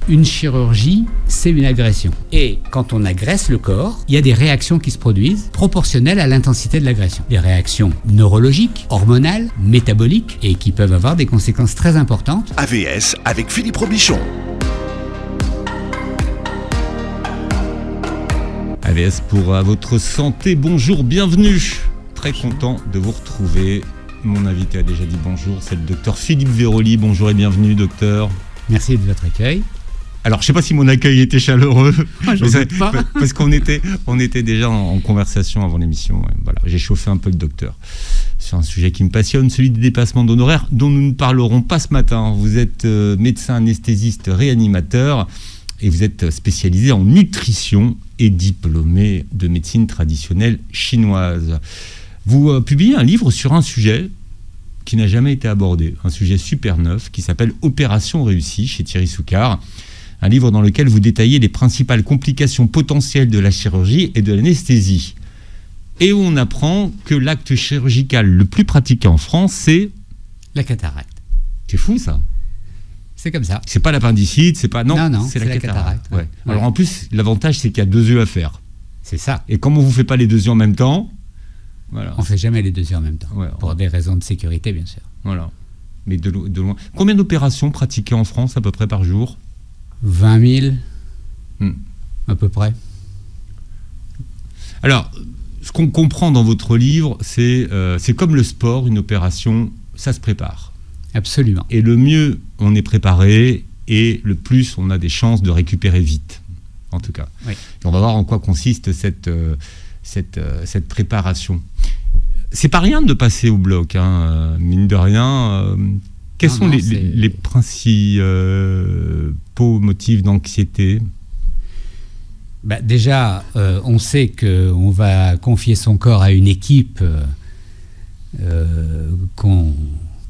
Une chirurgie, c'est une agression. Et quand on agresse le corps, il y a des réactions qui se produisent proportionnelles à l'intensité de l'agression. Des réactions neurologiques, hormonales, métaboliques et qui peuvent avoir des conséquences très importantes. AVS avec Philippe Robichon. AVS pour À votre santé, bonjour, bienvenue. Très content de vous retrouver. Mon invité a déjà dit bonjour, c'est le docteur Philippe Véroli. Bonjour et bienvenue, docteur. Merci de votre accueil. Alors, je ne sais pas si mon accueil était chaleureux, je sais pas. Parce qu'on était déjà en conversation avant l'émission. Ouais. Voilà, j'ai chauffé un peu le docteur sur un sujet qui me passionne, celui des dépassements d'honoraires, dont nous ne parlerons pas ce matin. Vous êtes médecin anesthésiste réanimateur et vous êtes spécialisé en nutrition et diplômé de médecine traditionnelle chinoise. Vous publiez un livre sur un sujet qui n'a jamais été abordé, un sujet super neuf qui s'appelle Opération réussie chez Thierry Soucard. Un livre dans lequel vous détaillez les principales complications potentielles de la chirurgie et de l'anesthésie. Et où on apprend que l'acte chirurgical le plus pratiqué en France, c'est... la cataracte. C'est fou, ça. C'est comme ça. C'est pas l'appendicite, c'est pas... Non, c'est la cataracte. Ouais. Alors en plus, l'avantage, c'est qu'il y a 2 yeux à faire. C'est ça. Et comme on ne vous fait pas les 2 yeux en même temps... Voilà. On ne fait jamais les 2 yeux en même temps. Ouais, pour des raisons de sécurité, bien sûr. Voilà. Mais de loin. Combien d'opérations pratiquées en France, à peu près, par jour ? 20 000, à peu près. Alors, ce qu'on comprend dans votre livre, c'est comme le sport, une opération, ça se prépare. Absolument. Et le mieux on est préparé, et le plus on a des chances de récupérer vite, en tout cas. Oui. Et on va voir en quoi consiste cette préparation. C'est pas rien de passer au bloc, hein, mine de rien. Quels sont les principaux motifs d'anxiété ? Déjà, on sait qu'on va confier son corps à une équipe qu'on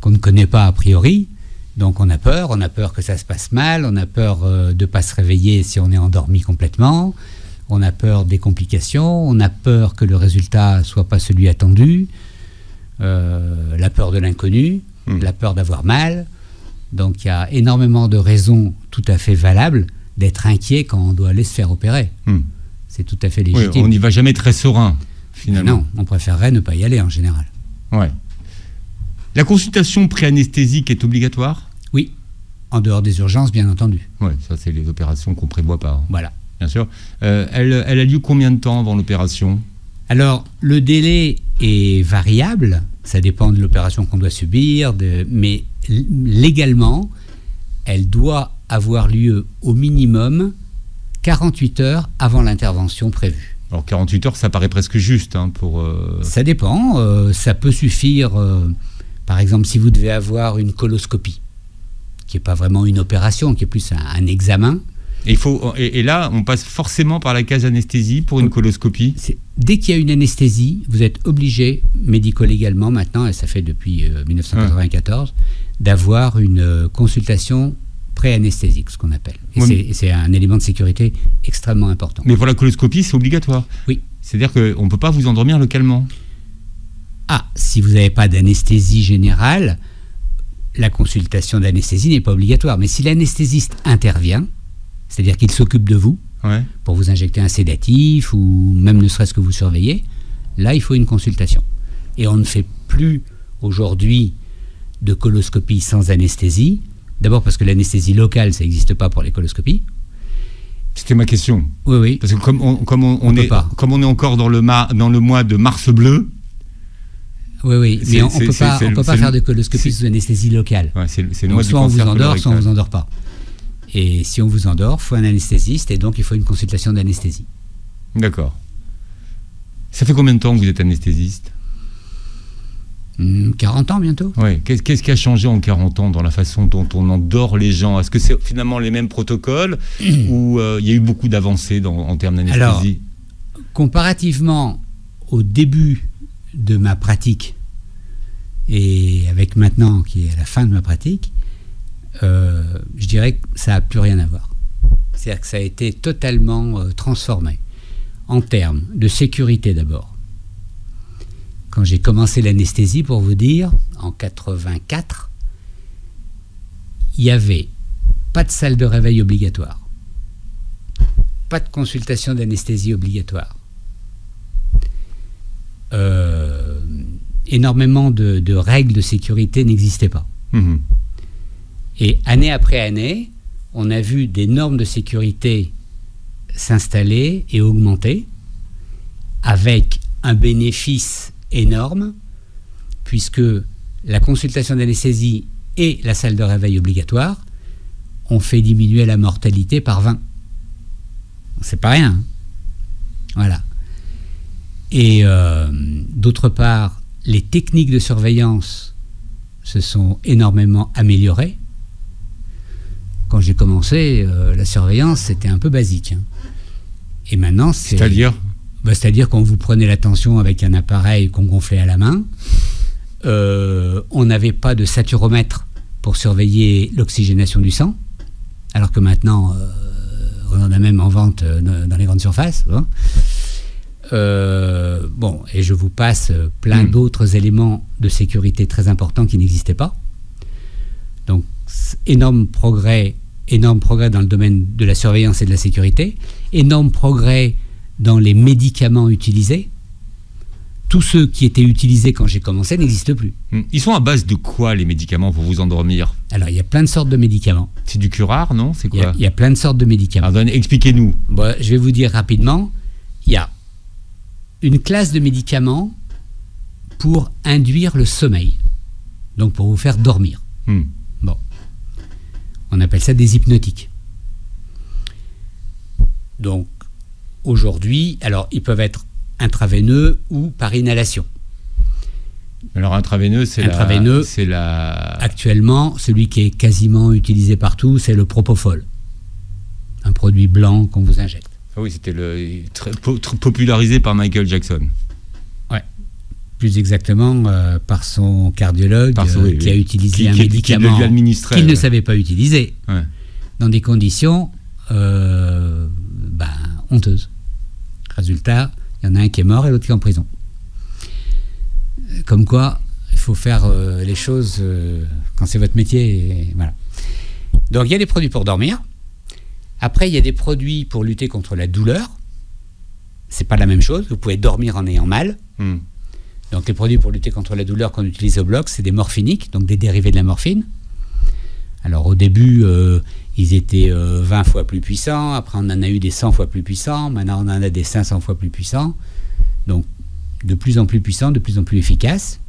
ne connaît pas a priori. Donc on a peur que ça se passe mal, on a peur de ne pas se réveiller si on est endormi complètement, on a peur des complications, on a peur que le résultat ne soit pas celui attendu, la peur de l'inconnu, la peur d'avoir mal. Donc il y a énormément de raisons tout à fait valables d'être inquiet quand on doit aller se faire opérer. C'est tout à fait légitime. Oui, on n'y va jamais très serein, finalement. Non, on préférerait ne pas y aller en général. Ouais. La consultation pré-anesthésique est obligatoire ? Oui, en dehors des urgences, bien entendu. Oui, ça c'est les opérations qu'on ne prévoit pas. Hein. Voilà. Bien sûr. Elle a lieu combien de temps avant l'opération ? Alors, le délai est variable, ça dépend de l'opération qu'on doit subir, mais légalement, elle doit avoir lieu au minimum 48 heures avant l'intervention prévue. Alors 48 heures, ça paraît presque juste pour... Ça dépend, ça peut suffire, par exemple, si vous devez avoir une coloscopie, qui n'est pas vraiment une opération, qui est plus un examen. Et là, on passe forcément par la case anesthésie pour une coloscopie. Dès qu'il y a une anesthésie, vous êtes obligé, médico-légalement maintenant, et ça fait depuis 1994, d'avoir une consultation pré-anesthésique, ce qu'on appelle. Et c'est un élément de sécurité extrêmement important. Mais pour la coloscopie, c'est obligatoire. Oui. C'est-à-dire qu'on ne peut pas vous endormir localement. Si vous n'avez pas d'anesthésie générale, la consultation d'anesthésie n'est pas obligatoire. Mais si l'anesthésiste intervient, c'est-à-dire qu'il s'occupe de vous, pour vous injecter un sédatif ou même ne serait-ce que vous surveiller, là, il faut une consultation. Et on ne fait plus aujourd'hui de coloscopie sans anesthésie. D'abord parce que l'anesthésie locale, ça n'existe pas pour les coloscopies. C'était ma question. Oui. Parce que comme on est encore dans le mois de mars bleu... Oui, mais on ne peut pas faire de coloscopie sous anesthésie locale. Ouais, c'est le donc soit on vous endort, soit on ne vous endort pas. Et si on vous endort, il faut un anesthésiste et donc il faut une consultation d'anesthésie. D'accord. Ça fait combien de temps que vous êtes anesthésiste ? 40 ans bientôt. Oui. Qu'est-ce qui a changé en 40 ans dans la façon dont on endort les gens ? Est-ce que c'est finalement les mêmes protocoles ou il y a eu beaucoup d'avancées en termes d'anesthésie ? Alors, comparativement au début de ma pratique et avec maintenant qui est à la fin de ma pratique, je dirais que ça n'a plus rien à voir. C'est-à-dire que ça a été totalement transformé en termes de sécurité d'abord. Quand j'ai commencé l'anesthésie, pour vous dire, en 84, il y avait pas de salle de réveil obligatoire, pas de consultation d'anesthésie obligatoire, énormément de règles de sécurité n'existaient pas. Mmh. Et année après année, on a vu des normes de sécurité s'installer et augmenter avec un bénéfice énorme, puisque la consultation d'anesthésie et la salle de réveil obligatoire ont fait diminuer la mortalité par 20. C'est pas rien. Hein. Voilà. Et d'autre part, les techniques de surveillance se sont énormément améliorées. Quand j'ai commencé, la surveillance, c'était un peu basique. Hein. Et maintenant, c'est... C'est-à-dire ? C'est-à-dire qu'on vous prenait la tension avec un appareil qu'on gonflait à la main. On n'avait pas de saturomètre pour surveiller l'oxygénation du sang, alors que maintenant, on en a même en vente dans les grandes surfaces. Hein. Et je vous passe plein d'autres éléments de sécurité très importants qui n'existaient pas. Donc, énorme progrès dans le domaine de la surveillance et de la sécurité, énorme progrès dans les médicaments utilisés. Tous ceux qui étaient utilisés quand j'ai commencé n'existent plus. Ils sont à base de quoi, les médicaments, pour vous endormir ? Alors, il y a plein de sortes de médicaments. C'est du curare, non ? C'est quoi ? Il y a plein de sortes de médicaments. Alors, expliquez-nous. Bon, je vais vous dire rapidement. Il y a une classe de médicaments pour induire le sommeil. Donc, pour vous faire dormir. Bon. On appelle ça des hypnotiques. Donc, aujourd'hui, alors, ils peuvent être intraveineux ou par inhalation. Alors, intraveineux, c'est actuellement, celui qui est quasiment utilisé partout, c'est le propofol. Un produit blanc qu'on vous injecte. Ah oui, c'était très popularisé par Michael Jackson. Ouais. Plus exactement par son cardiologue qui a utilisé un médicament qu'il ne savait pas utiliser dans des conditions honteuses. Résultat, il y en a un qui est mort et l'autre qui est en prison. Comme quoi, il faut faire les choses quand c'est votre métier. Et voilà. Donc, il y a des produits pour dormir. Après, il y a des produits pour lutter contre la douleur. C'est pas la même chose. Vous pouvez dormir en ayant mal. Donc, les produits pour lutter contre la douleur qu'on utilise au bloc, c'est des morphiniques, donc des dérivés de la morphine. Alors, au début, ils étaient 20 fois plus puissants. Après, on en a eu des 100 fois plus puissants. Maintenant, on en a des 500 fois plus puissants. Donc, de plus en plus puissants, de plus en plus efficaces.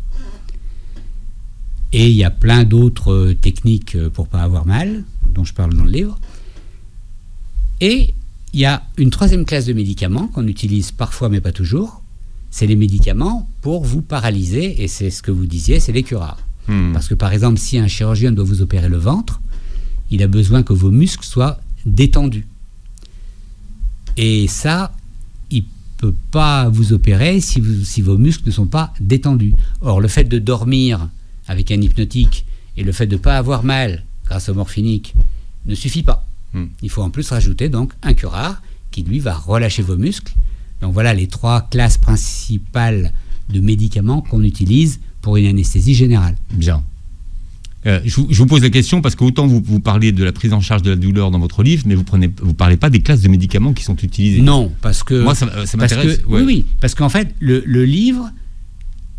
Et il y a plein d'autres techniques pour pas avoir mal, dont je parle dans le livre. Et il y a une troisième classe de médicaments qu'on utilise parfois, mais pas toujours. C'est les médicaments pour vous paralyser, et c'est ce que vous disiez, c'est les curares. Parce que, par exemple, si un chirurgien doit vous opérer le ventre, il a besoin que vos muscles soient détendus. Et ça, il ne peut pas vous opérer si vos muscles ne sont pas détendus. Or, le fait de dormir avec un hypnotique et le fait de ne pas avoir mal grâce au morphinique ne suffit pas. Il faut en plus rajouter donc un curare qui, lui, va relâcher vos muscles. Donc voilà les trois classes principales de médicaments qu'on utilise pour une anesthésie générale. Bien. Je vous pose la question parce qu'autant vous parlez de la prise en charge de la douleur dans votre livre, mais vous parlez pas des classes de médicaments qui sont utilisées. Non, parce que... Moi, ça m'intéresse. Oui, parce qu'en fait, le livre,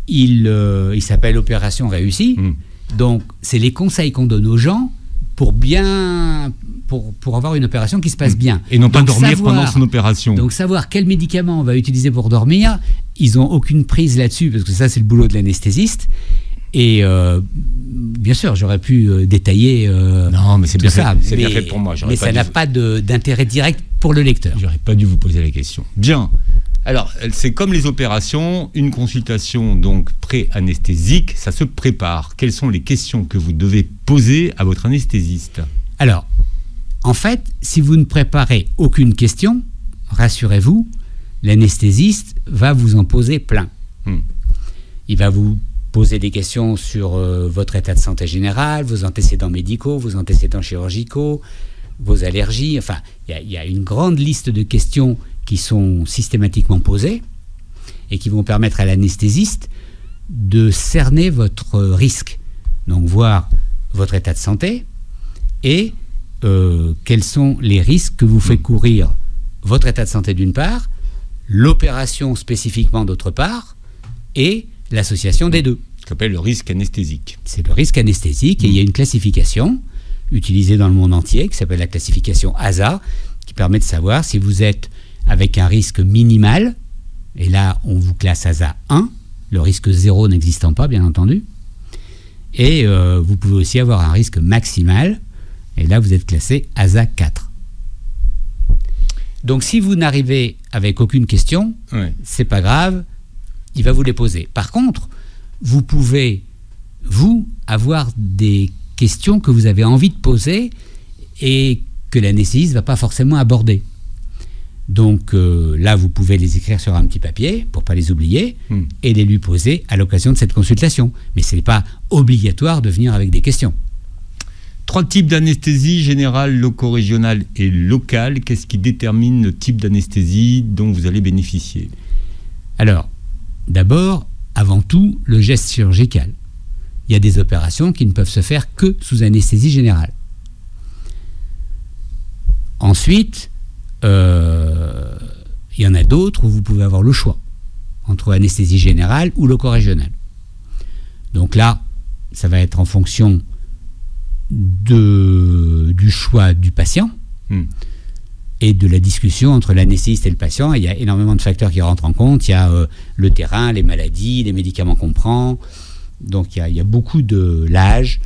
il s'appelle Opération réussie. Donc, c'est les conseils qu'on donne aux gens pour avoir une opération qui se passe bien. Et non pas dormir pendant son opération. Donc, savoir quel médicament on va utiliser pour dormir, ils n'ont aucune prise là-dessus, parce que ça, c'est le boulot de l'anesthésiste. Et bien sûr, j'aurais pu détailler non, mais c'est bien ça. C'est bien fait pour moi. Mais ça n'a pas d'intérêt direct pour le lecteur. J'aurais pas dû vous poser la question. Bien. Alors, c'est comme les opérations, une consultation donc pré-anesthésique, ça se prépare. Quelles sont les questions que vous devez poser à votre anesthésiste ? Alors, en fait, si vous ne préparez aucune question, rassurez-vous, l'anesthésiste va vous en poser plein. Il va vous poser des questions sur votre état de santé général, vos antécédents médicaux, vos antécédents chirurgicaux, vos allergies. Enfin, il y a une grande liste de questions qui sont systématiquement posées et qui vont permettre à l'anesthésiste de cerner votre risque. Donc, voir votre état de santé et quels sont les risques que vous fait courir votre état de santé d'une part, l'opération spécifiquement d'autre part, et l'association des deux. Ce qu'on appelle le risque anesthésique. C'est le risque anesthésique, et il y a une classification utilisée dans le monde entier, qui s'appelle la classification ASA, qui permet de savoir si vous êtes avec un risque minimal, et là on vous classe ASA 1, le risque 0 n'existant pas bien entendu, et vous pouvez aussi avoir un risque maximal, et là vous êtes classé ASA 4. Donc si vous n'arrivez avec aucune question, c'est pas grave, il va vous les poser. Par contre, vous pouvez, vous, avoir des questions que vous avez envie de poser et que l'anesthésiste ne va pas forcément aborder. Donc là, vous pouvez les écrire sur un petit papier pour ne pas les oublier et les lui poser à l'occasion de cette consultation. Mais ce n'est pas obligatoire de venir avec des questions. 3 types d'anesthésie, générale, loco-régionale et locale. Qu'est-ce qui détermine le type d'anesthésie dont vous allez bénéficier? Alors, d'abord, avant tout, le geste chirurgical. Il y a des opérations qui ne peuvent se faire que sous anesthésie générale. Ensuite, il y en a d'autres où vous pouvez avoir le choix entre anesthésie générale ou loco-régionale. Donc là, ça va être en fonction du choix du patient et de la discussion entre l'anesthésiste et le patient. Et il y a énormément de facteurs qui rentrent en compte. Il y a le terrain, les maladies, les médicaments qu'on prend. Donc il y a beaucoup de l'âge.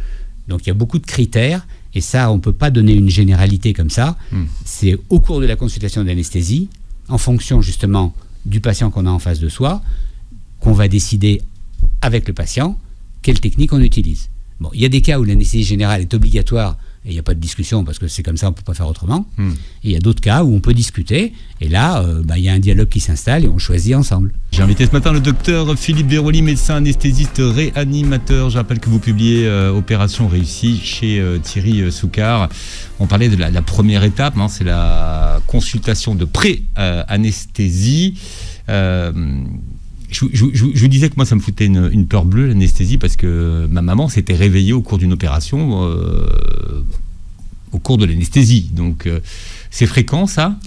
Donc il y a beaucoup de critères. Et ça, on ne peut pas donner une généralité comme ça. C'est au cours de la consultation d'anesthésie, en fonction justement du patient qu'on a en face de soi, qu'on va décider avec le patient quelle technique on utilise. Bon, il y a des cas où l'anesthésie générale est obligatoire et il n'y a pas de discussion parce que c'est comme ça, on ne peut pas faire autrement. Et il y a d'autres cas où on peut discuter et là, il y a un dialogue qui s'installe et on choisit ensemble. J'ai invité ce matin le docteur Philippe Béroli, médecin anesthésiste réanimateur. Je rappelle que vous publiez Opération réussie chez Thierry Soucard. On parlait de la première étape, c'est la consultation de pré-anesthésie. Je vous disais que moi ça me foutait une peur bleue l'anesthésie parce que ma maman s'était réveillée au cours d'une opération au cours de l'anesthésie. Donc c'est fréquent ça?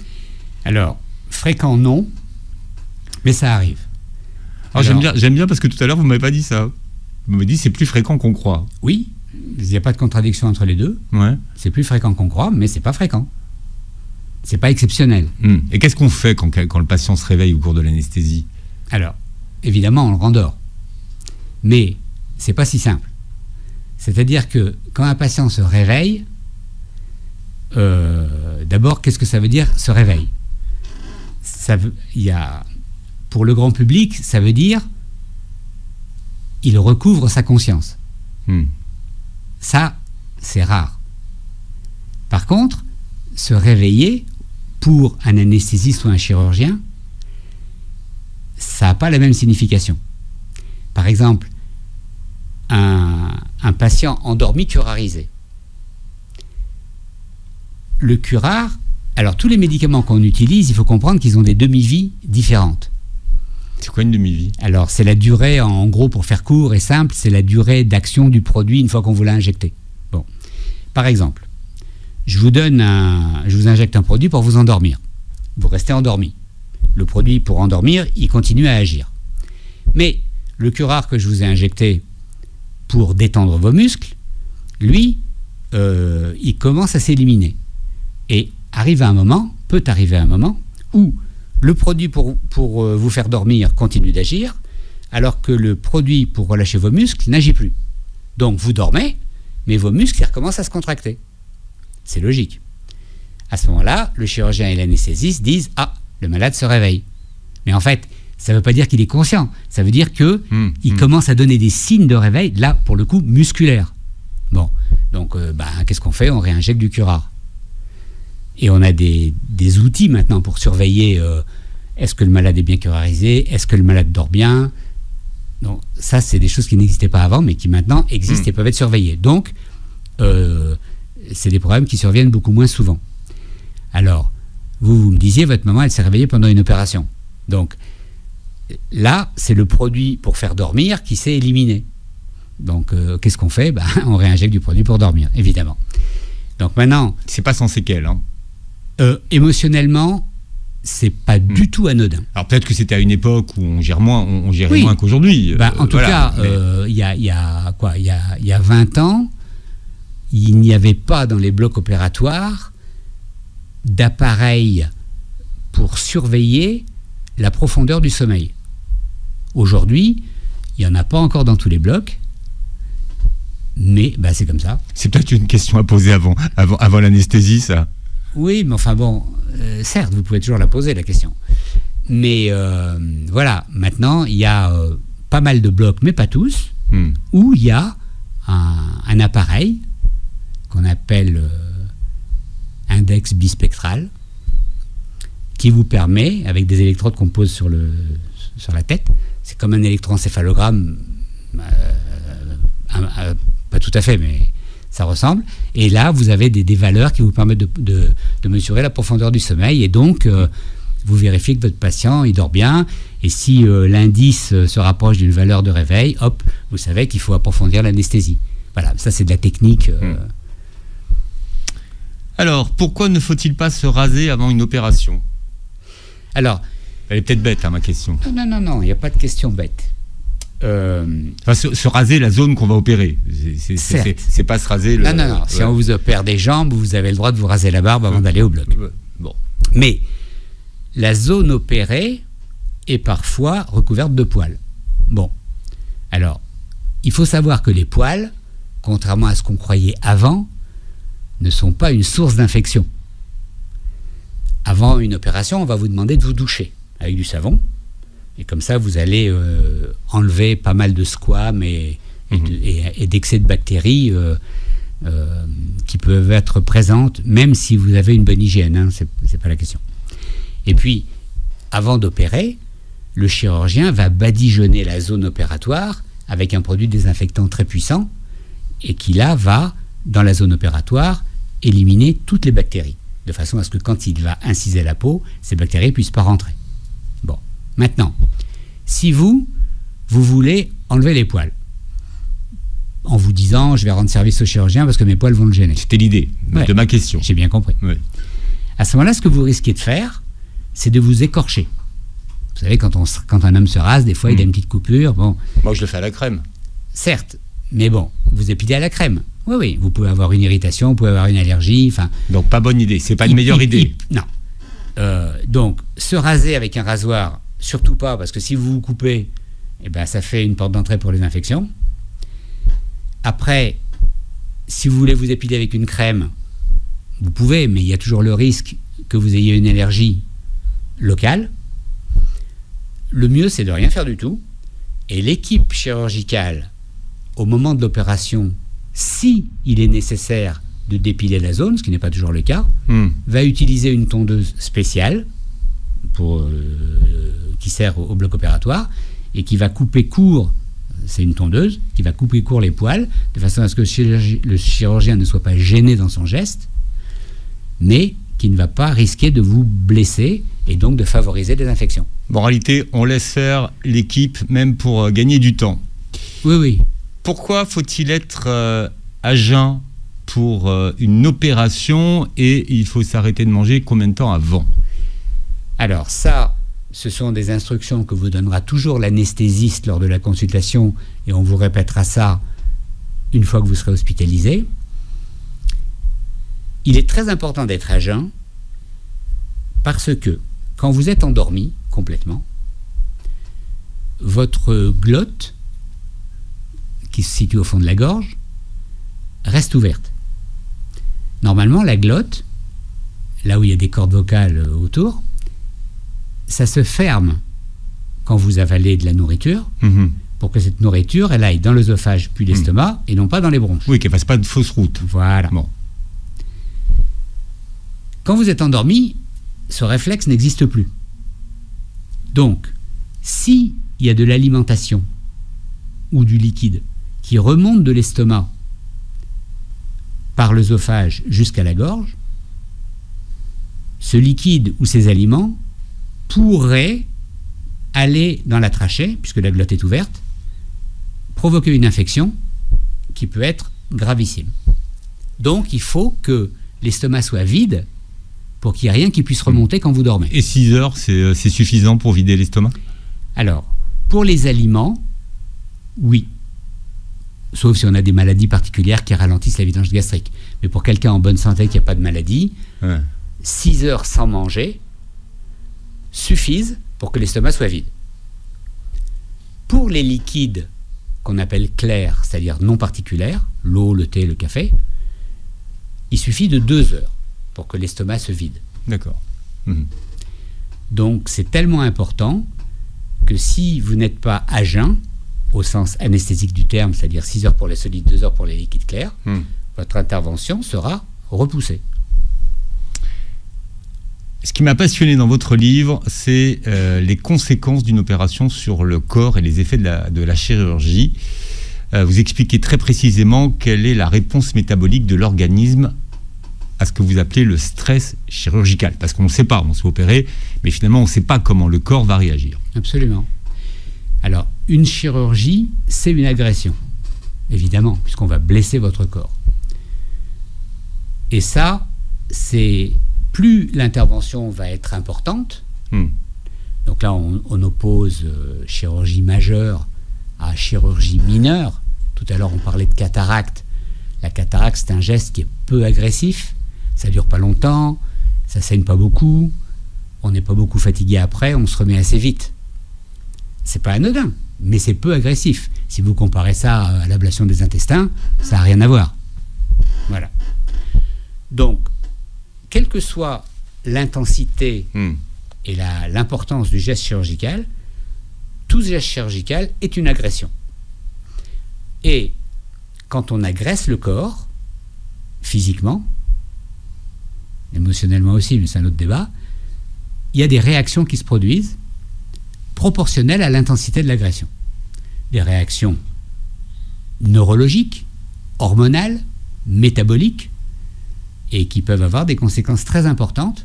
Alors fréquent non, mais ça arrive. Alors, j'aime bien parce que tout à l'heure vous m'avez pas dit ça. Vous m'avez dit c'est plus fréquent qu'on croit. Oui, il n'y a pas de contradiction entre les deux. Ouais. C'est plus fréquent qu'on croit, mais c'est pas fréquent. C'est pas exceptionnel. Et qu'est-ce qu'on fait quand le patient se réveille au cours de l'anesthésie? Alors, évidemment, on le rendort. Mais c'est pas si simple. C'est-à-dire que quand un patient se réveille, d'abord, qu'est-ce que ça veut dire se réveille? Pour le grand public, ça veut dire il recouvre sa conscience. Ça, c'est rare. Par contre, se réveiller pour un anesthésiste ou un chirurgien, ça n'a pas la même signification. Par exemple, un patient endormi curarisé. Le curare, alors tous les médicaments qu'on utilise, il faut comprendre qu'ils ont des demi-vies différentes. C'est quoi une demi-vie? Alors, c'est la durée, en gros, pour faire court et simple, c'est la durée d'action du produit une fois qu'on vous l'a injecté. Bon. Par exemple, je vous injecte un produit pour vous endormir. Vous restez endormi. Le produit pour endormir, il continue à agir. Mais le curare que je vous ai injecté pour détendre vos muscles, lui, il commence à s'éliminer. Et peut arriver un moment où le produit pour vous faire dormir continue d'agir, alors que le produit pour relâcher vos muscles n'agit plus. Donc vous dormez, mais vos muscles ils recommencent à se contracter. C'est logique. À ce moment-là, le chirurgien et l'anesthésiste disent « Ah, le malade se réveille ». Mais en fait, ça ne veut pas dire qu'il est conscient. Ça veut dire qu'il commence à donner des signes de réveil, là, pour le coup, musculaire. Bon, donc, qu'est-ce qu'on fait? On réinjecte du curare. Et on a des outils maintenant pour surveiller est-ce que le malade est bien curarisé, est-ce que le malade dort bien. Donc, ça, c'est des choses qui n'existaient pas avant, mais qui maintenant existent et peuvent être surveillées. Donc, c'est des problèmes qui surviennent beaucoup moins souvent. Alors, vous me disiez, votre maman, elle s'est réveillée pendant une opération. Donc, là, c'est le produit pour faire dormir qui s'est éliminé. Donc, qu'est-ce qu'on fait? On réinjecte du produit pour dormir, évidemment. Donc maintenant... C'est pas sans séquelles, hein. Émotionnellement, c'est pas du tout anodin. Alors peut-être que c'était à une époque où on gérait moins qu'aujourd'hui. En tout cas, il y a 20 ans, il n'y avait pas dans les blocs opératoires d'appareils pour surveiller la profondeur du sommeil. Aujourd'hui, il n'y en a pas encore dans tous les blocs, mais c'est comme ça. C'est peut-être une question à poser avant l'anesthésie, ça. Oui, mais enfin bon, certes, vous pouvez toujours la poser, la question. Mais voilà, maintenant, il y a pas mal de blocs, mais pas tous, où il y a un appareil qu'on appelle index bispectral, qui vous permet, avec des électrodes qu'on pose sur la tête, c'est comme un électroencéphalogramme, pas tout à fait, mais ça ressemble. Et là, vous avez des valeurs qui vous permettent de mesurer la profondeur du sommeil. Et donc, vous vérifiez que votre patient, il dort bien. Et si l'indice se rapproche d'une valeur de réveil, hop, vous savez qu'il faut approfondir l'anesthésie. Voilà, ça c'est de la technique. Alors, pourquoi ne faut-il pas se raser avant une opération ? Alors, elle est peut-être bête, ma question. Non, il n'y a pas de question bête. Se raser la zone qu'on va opérer. C'est pas se raser le... Non. Si on vous opère des jambes, vous avez le droit de vous raser la barbe avant d'aller au bloc. Bon. Mais la zone opérée est parfois recouverte de poils. Bon. Alors, il faut savoir que les poils, contrairement à ce qu'on croyait avant, ne sont pas une source d'infection. Avant une opération, on va vous demander de vous doucher avec du savon. Et comme ça, vous allez enlever pas mal de squames et d'excès de bactéries qui peuvent être présentes, même si vous avez une bonne hygiène. Hein, c'est pas la question. Et puis, avant d'opérer, le chirurgien va badigeonner la zone opératoire avec un produit désinfectant très puissant et qui, là, va, dans la zone opératoire, éliminer toutes les bactéries, de façon à ce que quand il va inciser la peau, ces bactéries ne puissent pas rentrer. Bon. Maintenant, si vous voulez enlever les poils, en vous disant je vais rendre service au chirurgien parce que mes poils vont le gêner. C'était l'idée de ma question. J'ai bien compris. Ouais. À ce moment-là, ce que vous risquez de faire, c'est de vous écorcher. Vous savez, quand un homme se rase, des fois il a une petite coupure. Bon. Moi, je le fais à la crème. Certes, mais bon, vous épilez à la crème. Oui, vous pouvez avoir une irritation, vous pouvez avoir une allergie. Donc, pas bonne idée. C'est pas une meilleure idée. Non. Donc, se raser avec un rasoir, surtout pas, parce que si vous vous coupez, ça fait une porte d'entrée pour les infections. Après, si vous voulez vous épiler avec une crème, vous pouvez, mais il y a toujours le risque que vous ayez une allergie locale. Le mieux, c'est de rien faire du tout. Et l'équipe chirurgicale, au moment de l'opération, si il est nécessaire de dépiler la zone, ce qui n'est pas toujours le cas, va utiliser une tondeuse spéciale qui sert au bloc opératoire et qui va couper court, c'est une tondeuse, qui va couper court les poils, de façon à ce que le chirurgien ne soit pas gêné dans son geste, mais qui ne va pas risquer de vous blesser et donc de favoriser des infections. Moralité, on laisse faire l'équipe, même pour gagner du temps. Oui. Pourquoi faut-il être à jeun pour une opération et il faut s'arrêter de manger combien de temps avant ? Alors ça, ce sont des instructions que vous donnera toujours l'anesthésiste lors de la consultation et on vous répétera ça une fois que vous serez hospitalisé. Il est très important d'être à jeun parce que quand vous êtes endormi complètement, votre glotte, qui se situe au fond de la gorge, reste ouverte. Normalement, la glotte, là où il y a des cordes vocales autour, ça se ferme quand vous avalez de la nourriture, pour que cette nourriture, elle aille dans l'œsophage puis l'estomac, et non pas dans les bronches. Oui, qu'elle ne fasse pas de fausse route. Voilà. Bon. Quand vous êtes endormi, ce réflexe n'existe plus. Donc, s'il y a de l'alimentation ou du liquide qui remonte de l'estomac par l'œsophage jusqu'à la gorge, ce liquide ou ces aliments pourraient aller dans la trachée, puisque la glotte est ouverte, provoquer une infection qui peut être gravissime. Donc, il faut que l'estomac soit vide pour qu'il n'y ait rien qui puisse remonter quand vous dormez. Et 6 heures, c'est suffisant pour vider l'estomac ? Alors, pour les aliments, oui. Sauf si on a des maladies particulières qui ralentissent la vidange gastrique. Mais pour quelqu'un en bonne santé qui n'a pas de maladie, 6 heures sans manger suffisent pour que l'estomac soit vide. Pour les liquides qu'on appelle clairs, c'est-à-dire non particulières, l'eau, le thé, le café, il suffit de 2 heures pour que l'estomac se vide. D'accord. Donc c'est tellement important que si vous n'êtes pas à jeun, au sens anesthésique du terme, c'est-à-dire 6 heures pour les solides, 2 heures pour les liquides clairs, votre intervention sera repoussée. Ce qui m'a passionné dans votre livre, c'est les conséquences d'une opération sur le corps et les effets de la chirurgie. Vous expliquez très précisément quelle est la réponse métabolique de l'organisme à ce que vous appelez le stress chirurgical. Parce qu'on ne sait pas, on se fait opérer, mais finalement on ne sait pas comment le corps va réagir. Absolument. Alors, une chirurgie, c'est une agression, évidemment, puisqu'on va blesser votre corps. Et ça, c'est... Plus l'intervention va être importante, donc là on oppose chirurgie majeure à chirurgie mineure. Tout à l'heure on parlait de cataracte. La cataracte, c'est un geste qui est peu agressif, ça dure pas longtemps, ça saigne pas beaucoup, on n'est pas beaucoup fatigué après, on se remet assez vite. C'est pas anodin, mais c'est peu agressif. Si vous comparez ça à l'ablation des intestins, ça n'a rien à voir. Voilà. Donc, quelle que soit l'intensité et l'importance du geste chirurgical, tout geste chirurgical est une agression. Et quand on agresse le corps, physiquement, émotionnellement aussi, mais c'est un autre débat, il y a des réactions qui se produisent proportionnelles à l'intensité de l'agression. Des réactions neurologiques, hormonales, métaboliques, et qui peuvent avoir des conséquences très importantes.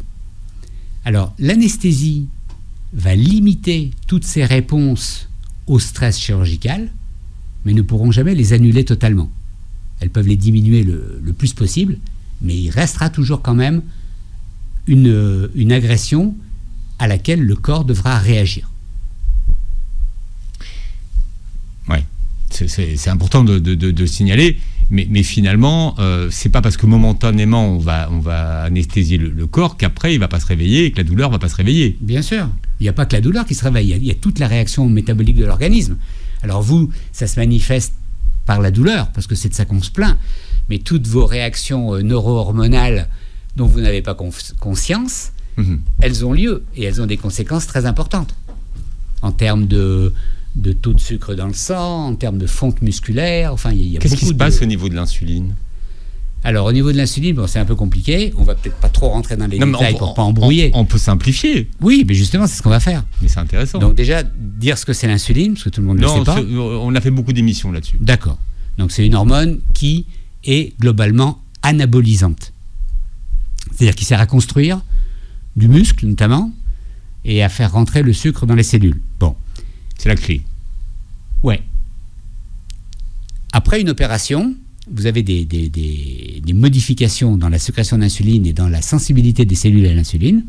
Alors, l'anesthésie va limiter toutes ces réponses au stress chirurgical, mais ne pourront jamais les annuler totalement. Elles peuvent les diminuer le plus possible, mais il restera toujours quand même une agression à laquelle le corps devra réagir. Oui, c'est important de signaler. Mais finalement, c'est pas parce que momentanément on va anesthésier le corps qu'après il va pas se réveiller et que la douleur va pas se réveiller. Bien sûr, il n'y a pas que la douleur qui se réveille, il y a toute la réaction métabolique de l'organisme. Alors vous, ça se manifeste par la douleur, parce que c'est de ça qu'on se plaint, mais toutes vos réactions neuro-hormonales dont vous n'avez pas conscience, elles ont lieu et elles ont des conséquences très importantes en termes de taux de sucre dans le sang, en termes de fonte musculaire, enfin il y a Qu'est-ce beaucoup qui se passe au niveau de l'insuline ? Alors au niveau de l'insuline, bon, c'est un peu compliqué, on va peut-être pas trop rentrer dans les détails pour pas embrouiller. On peut simplifier. Oui, mais justement c'est ce qu'on va faire. Mais c'est intéressant. Donc déjà, dire ce que c'est l'insuline, parce que tout le monde ne le sait pas. On a fait beaucoup d'émissions là-dessus. D'accord. Donc c'est une hormone qui est globalement anabolisante. C'est-à-dire qui sert à construire du muscle notamment, et à faire rentrer le sucre dans les cellules. Bon. C'est la clé. Ouais. Après une opération, vous avez des modifications dans la sécrétion d'insuline et dans la sensibilité des cellules à l'insuline,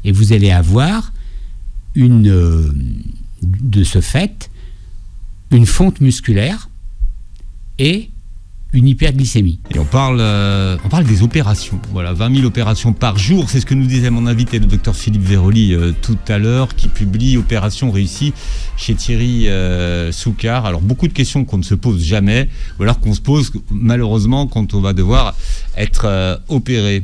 et vous allez avoir de ce fait une fonte musculaire et une hyperglycémie. Et on parle des opérations. Voilà, 20 000 opérations par jour. C'est ce que nous disait mon invité, le docteur Philippe Véroli, tout à l'heure, qui publie Opération réussie chez Thierry Soucard. Alors, beaucoup de questions qu'on ne se pose jamais, ou alors qu'on se pose malheureusement quand on va devoir être opéré.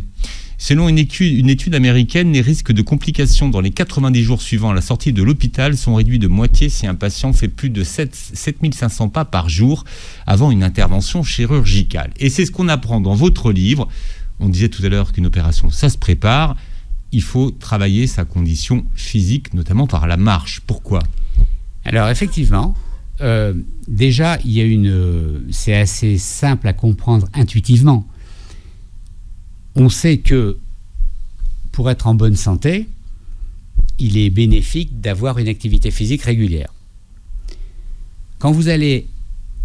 Selon une étude américaine, les risques de complications dans les 90 jours suivant la sortie de l'hôpital sont réduits de moitié si un patient fait plus de 7500 pas par jour avant une intervention chirurgicale. Et c'est ce qu'on apprend dans votre livre. On disait tout à l'heure qu'une opération, ça se prépare. Il faut travailler sa condition physique, notamment par la marche. Pourquoi ? Alors effectivement, déjà, c'est assez simple à comprendre intuitivement. On sait que pour être en bonne santé, il est bénéfique d'avoir une activité physique régulière. Quand vous allez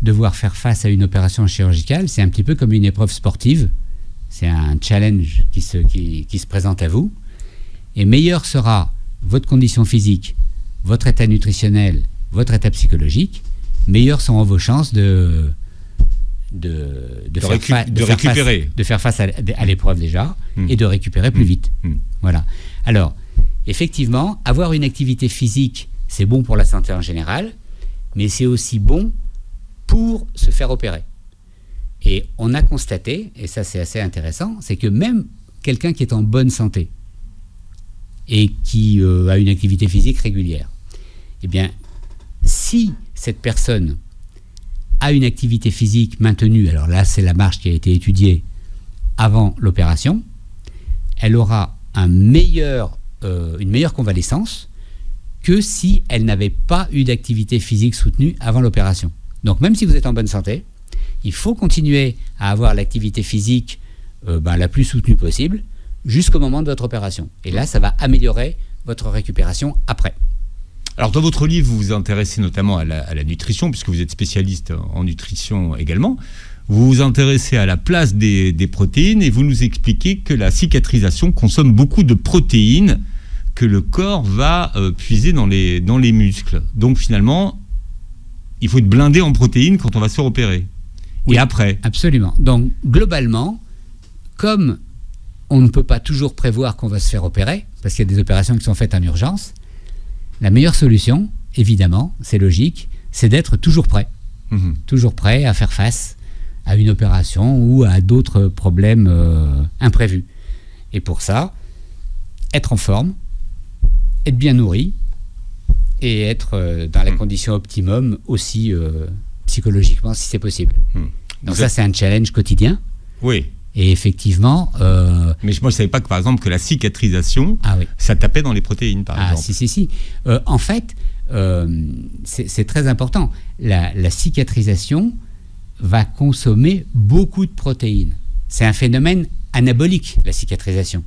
devoir faire face à une opération chirurgicale, c'est un petit peu comme une épreuve sportive. C'est un challenge qui se présente à vous. Et meilleure sera votre condition physique, votre état nutritionnel, votre état psychologique, meilleures seront vos chances de faire face à l'épreuve déjà et de récupérer plus vite. Voilà. Alors, effectivement, avoir une activité physique, c'est bon pour la santé en général, mais c'est aussi bon pour se faire opérer. Et on a constaté, et ça c'est assez intéressant, c'est que même quelqu'un qui est en bonne santé et qui a une activité physique régulière, eh bien, si cette personne a une activité physique maintenue, alors là c'est la marche qui a été étudiée avant l'opération, elle aura une meilleure convalescence que si elle n'avait pas eu d'activité physique soutenue avant l'opération. Donc même si vous êtes en bonne santé, il faut continuer à avoir l'activité physique la plus soutenue possible jusqu'au moment de votre opération. Et là, ça va améliorer votre récupération après. Alors dans votre livre, vous vous intéressez notamment à la nutrition, puisque vous êtes spécialiste en nutrition également. Vous vous intéressez à la place des protéines et vous nous expliquez que la cicatrisation consomme beaucoup de protéines que le corps va puiser dans les muscles. Donc finalement, il faut être blindé en protéines quand on va se faire opérer. Oui, et après. Absolument. Donc globalement, comme on ne peut pas toujours prévoir qu'on va se faire opérer, parce qu'il y a des opérations qui sont faites en urgence, la meilleure solution, évidemment, c'est logique, c'est d'être toujours prêt. Toujours prêt à faire face à une opération ou à d'autres problèmes imprévus. Et pour ça, être en forme, être bien nourri et être dans les conditions optimum aussi psychologiquement si c'est possible. Donc ça, c'est un challenge quotidien. Oui. Et effectivement... Mais moi, je ne savais pas que, par exemple, que la cicatrisation, ça tapait dans les protéines, par exemple. Si. En fait, c'est très important. La cicatrisation va consommer beaucoup de protéines. C'est un phénomène anabolique, la cicatrisation.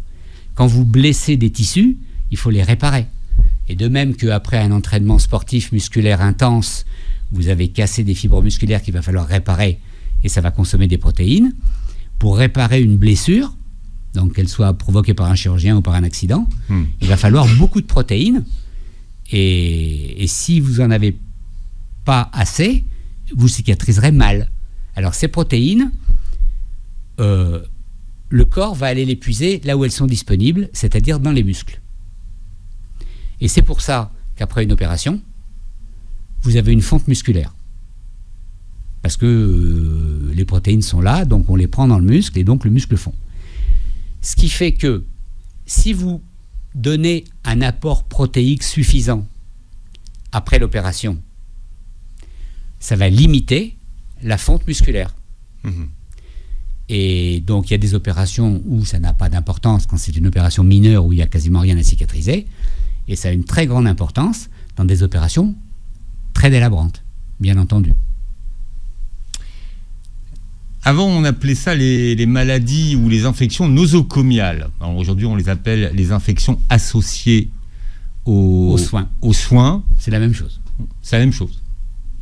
Quand vous blessez des tissus, il faut les réparer. Et de même qu'après un entraînement sportif musculaire intense, vous avez cassé des fibres musculaires qu'il va falloir réparer, et ça va consommer des protéines. Pour réparer une blessure, donc qu'elle soit provoquée par un chirurgien ou par un accident, il va falloir beaucoup de protéines. Et si vous n'en avez pas assez, vous cicatriserez mal. Alors ces protéines, le corps va aller les puiser là où elles sont disponibles, c'est-à-dire dans les muscles. Et c'est pour ça qu'après une opération, vous avez une fonte musculaire. Parce que les protéines sont là, donc on les prend dans le muscle et donc le muscle fond. Ce qui fait que si vous donnez un apport protéique suffisant après l'opération, ça va limiter la fonte musculaire. Et donc il y a des opérations où ça n'a pas d'importance, quand c'est une opération mineure où il n'y a quasiment rien à cicatriser, et ça a une très grande importance dans des opérations très délabrantes, bien entendu. Avant, on appelait ça les maladies ou les infections nosocomiales. Alors aujourd'hui, on les appelle les infections associées aux soins. C'est la même chose. C'est la même chose.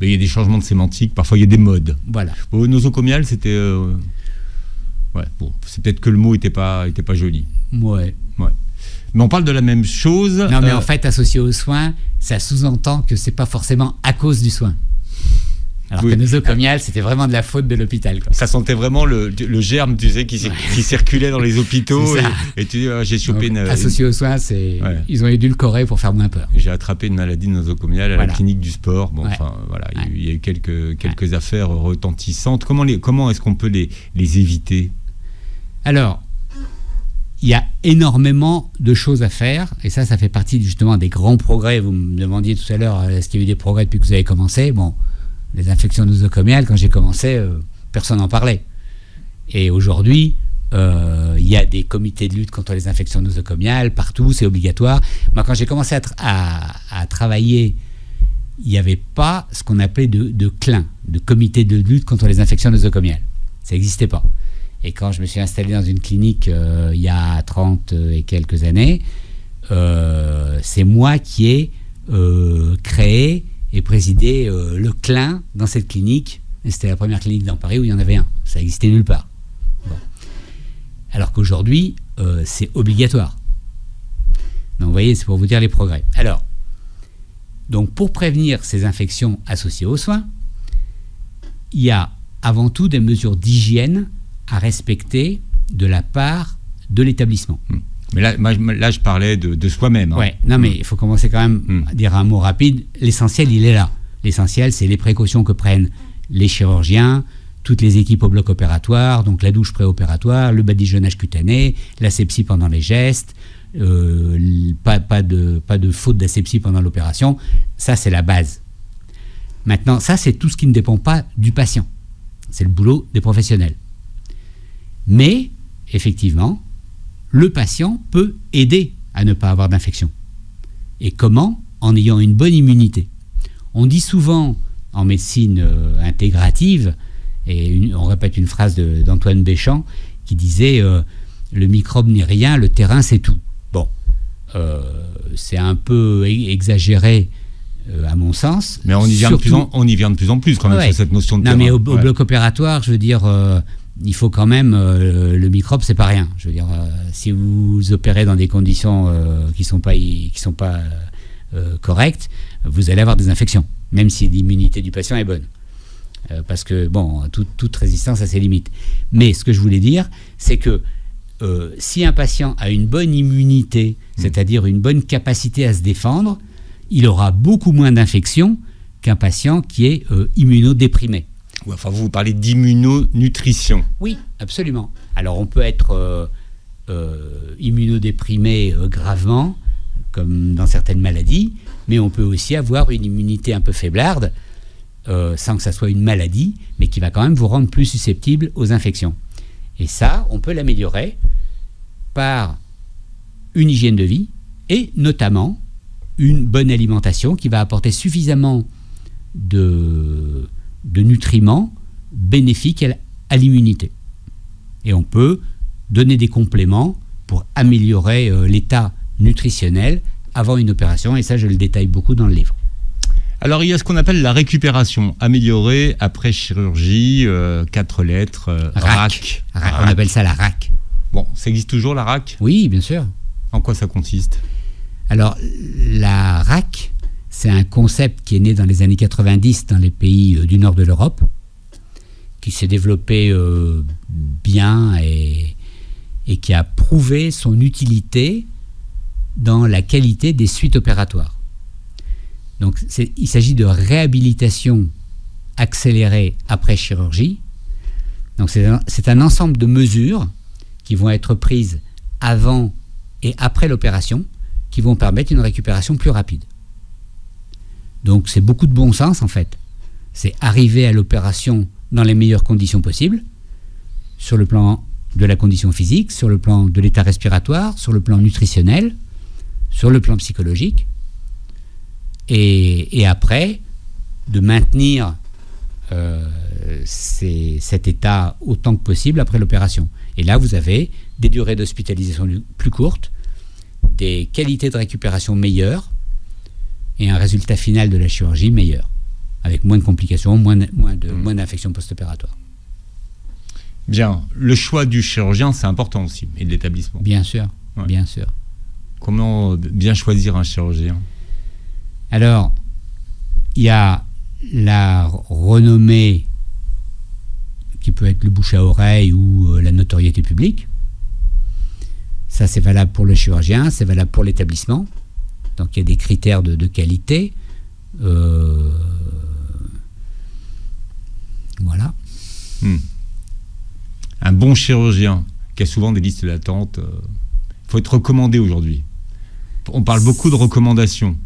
Mais il y a des changements de sémantique, parfois il y a des modes. Voilà. Nosocomial, c'était... c'est peut-être que le mot n'était pas joli. Ouais. Mais on parle de la même chose. Non, mais en fait, associé aux soins, ça sous-entend que c'est pas forcément à cause du soin. Alors que nosocomial, c'était vraiment de la faute de l'hôpital, quoi. Ça sentait vraiment le germe, tu sais, qui circulait dans les hôpitaux. Et tu dis, j'ai chopé une... Associé aux soins, ils ont édulcoré pour faire moins peur. J'ai attrapé une maladie nosocomiale à la clinique du sport. Il y a eu quelques affaires retentissantes. Comment est-ce qu'on peut les éviter ? Alors, il y a énormément de choses à faire, et ça fait partie justement des grands progrès. Vous me demandiez tout à l'heure, est-ce qu'il y a eu des progrès depuis que vous avez commencé ? Bon, les infections nosocomiales, quand j'ai commencé, personne n'en parlait. Et aujourd'hui, il y a des comités de lutte contre les infections nosocomiales, partout, c'est obligatoire. Moi, quand j'ai commencé à travailler, il n'y avait pas ce qu'on appelait de CLIN, de comité de lutte contre les infections nosocomiales. Ça n'existait pas. Et quand je me suis installé dans une clinique il y a 30 et quelques années, c'est moi qui ai créé et présidé le CLIN dans cette clinique et c'était la première clinique dans Paris où il y en avait un. Ça n'existait nulle part. Bon. Alors qu'aujourd'hui, c'est obligatoire. Donc vous voyez, c'est pour vous dire les progrès. Alors, donc pour prévenir ces infections associées aux soins, il y a avant tout des mesures d'hygiène à respecter de la part de l'établissement. Mais là, je parlais de soi-même. Hein. Ouais, non, mais il faut commencer quand même à dire un mot rapide. L'essentiel, il est là. L'essentiel, c'est les précautions que prennent les chirurgiens, toutes les équipes au bloc opératoire, donc la douche préopératoire, le badigeonnage cutané, l'asepsie pendant les gestes, pas de faute d'asepsie pendant l'opération. Ça, c'est la base. Maintenant, ça, c'est tout ce qui ne dépend pas du patient. C'est le boulot des professionnels. Mais, effectivement, le patient peut aider à ne pas avoir d'infection. Et comment ? En ayant une bonne immunité. On dit souvent en médecine intégrative, et on répète une phrase d'Antoine Béchamp qui disait le microbe n'est rien, le terrain c'est tout. Bon, c'est un peu exagéré à mon sens. Mais on y vient de plus en plus quand même sur cette notion de terrain. Non, mais au bloc opératoire, je veux dire, il faut quand même le microbe, c'est pas rien. Je veux dire, si vous opérez dans des conditions qui sont pas correctes, vous allez avoir des infections, même si l'immunité du patient est bonne. Parce que, bon, toute résistance a ses limites. Mais ce que je voulais dire, c'est que si un patient a une bonne immunité, c'est-à-dire une bonne capacité à se défendre, il aura beaucoup moins d'infections qu'un patient qui est immunodéprimé. Enfin, vous parlez d'immunonutrition. Oui, absolument. Alors, on peut être immunodéprimé gravement, comme dans certaines maladies, mais on peut aussi avoir une immunité un peu faiblarde, sans que ça soit une maladie, mais qui va quand même vous rendre plus susceptible aux infections. Et ça, on peut l'améliorer par une hygiène de vie et notamment une bonne alimentation qui va apporter suffisamment de nutriments bénéfiques à l'immunité. Et on peut donner des compléments pour améliorer l'état nutritionnel avant une opération, et ça, je le détaille beaucoup dans le livre. Alors, il y a ce qu'on appelle la récupération améliorée après chirurgie, 4 lettres, RAC. On appelle ça la RAC. Bon, ça existe toujours, la RAC ? Oui, bien sûr. En quoi ça consiste ? Alors, la RAC, c'est un concept qui est né dans les années 90 dans les pays du nord de l'Europe, qui s'est développé bien et qui a prouvé son utilité dans la qualité des suites opératoires. Donc, il s'agit de réhabilitation accélérée après chirurgie. Donc, c'est un ensemble de mesures qui vont être prises avant et après l'opération qui vont permettre une récupération plus rapide. Donc, c'est beaucoup de bon sens, en fait. C'est arriver à l'opération dans les meilleures conditions possibles, sur le plan de la condition physique, sur le plan de l'état respiratoire, sur le plan nutritionnel, sur le plan psychologique, et après, de maintenir cet état autant que possible après l'opération. Et là, vous avez des durées d'hospitalisation plus courtes, des qualités de récupération meilleures, et un résultat final de la chirurgie meilleur, avec moins de complications, moins d'infections post-opératoires. Bien, le choix du chirurgien, c'est important aussi, et de l'établissement. Bien sûr, bien sûr. Comment bien choisir un chirurgien ? Alors, il y a la renommée qui peut être le bouche à oreille ou la notoriété publique. Ça, c'est valable pour le chirurgien, c'est valable pour l'établissement. Donc, il y a des critères de qualité. Voilà. Un bon chirurgien qui a souvent des listes d'attente, il faut être recommandé aujourd'hui. On parle beaucoup de recommandations.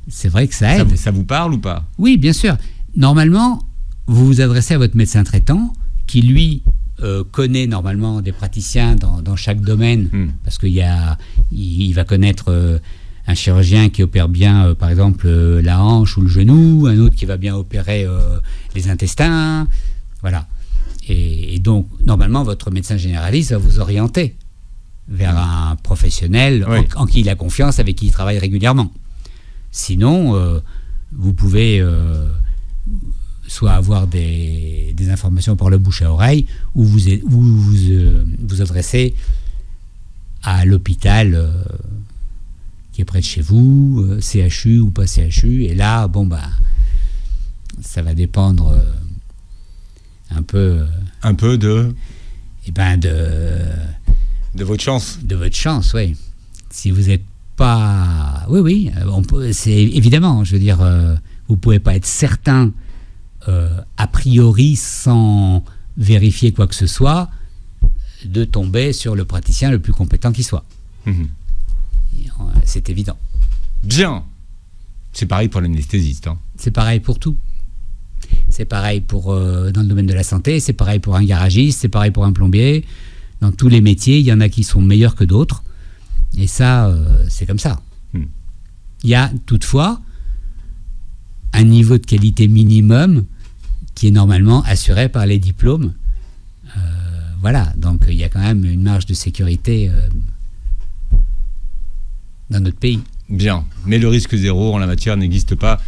C'est vrai que ça aide. Ça vous parle ou pas ? Oui, bien sûr. Normalement, vous vous adressez à votre médecin traitant qui, lui, connaît normalement des praticiens dans chaque domaine, parce qu'il va connaître un chirurgien qui opère bien, par exemple, la hanche ou le genou, un autre qui va bien opérer les intestins, voilà. Et donc, normalement, votre médecin généraliste va vous orienter vers un professionnel en qui il a confiance, avec qui il travaille régulièrement. Sinon, vous pouvez soit avoir des informations par le bouche à oreille, ou vous adressez à l'hôpital qui est près de chez vous, CHU ou pas CHU, et là, ça va dépendre un peu de votre chance. De votre chance, oui. Si vous n'êtes pas... Oui, c'est évidemment, je veux dire, vous ne pouvez pas être certain, a priori, sans vérifier quoi que ce soit, de tomber sur le praticien le plus compétent qui soit. C'est évident. Bien. C'est pareil pour l'anesthésiste. C'est pareil pour tout. C'est pareil dans le domaine de la santé, c'est pareil pour un garagiste, c'est pareil pour un plombier. Dans tous les métiers, il y en a qui sont meilleurs que d'autres. Et ça, c'est comme ça. Il y a toutefois un niveau de qualité minimum qui est normalement assuré par les diplômes. Voilà, donc il y a quand même une marge de sécurité dans notre pays. Bien, mais le risque zéro en la matière n'existe pas.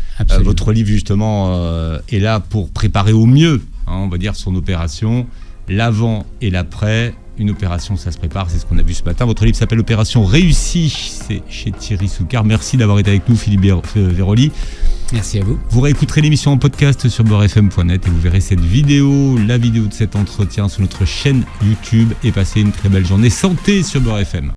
Votre livre, justement, est là pour préparer au mieux, on va dire, son opération, l'avant et l'après. Une opération, ça se prépare, c'est ce qu'on a vu ce matin. Votre livre s'appelle Opération Réussie, c'est chez Thierry Soucard. Merci d'avoir été avec nous, Philippe Véroli. Merci à vous. Vous réécouterez l'émission en podcast sur beurrefm.net et vous verrez cette vidéo, la vidéo de cet entretien sur notre chaîne YouTube, et passez une très belle journée santé sur Beurre FM.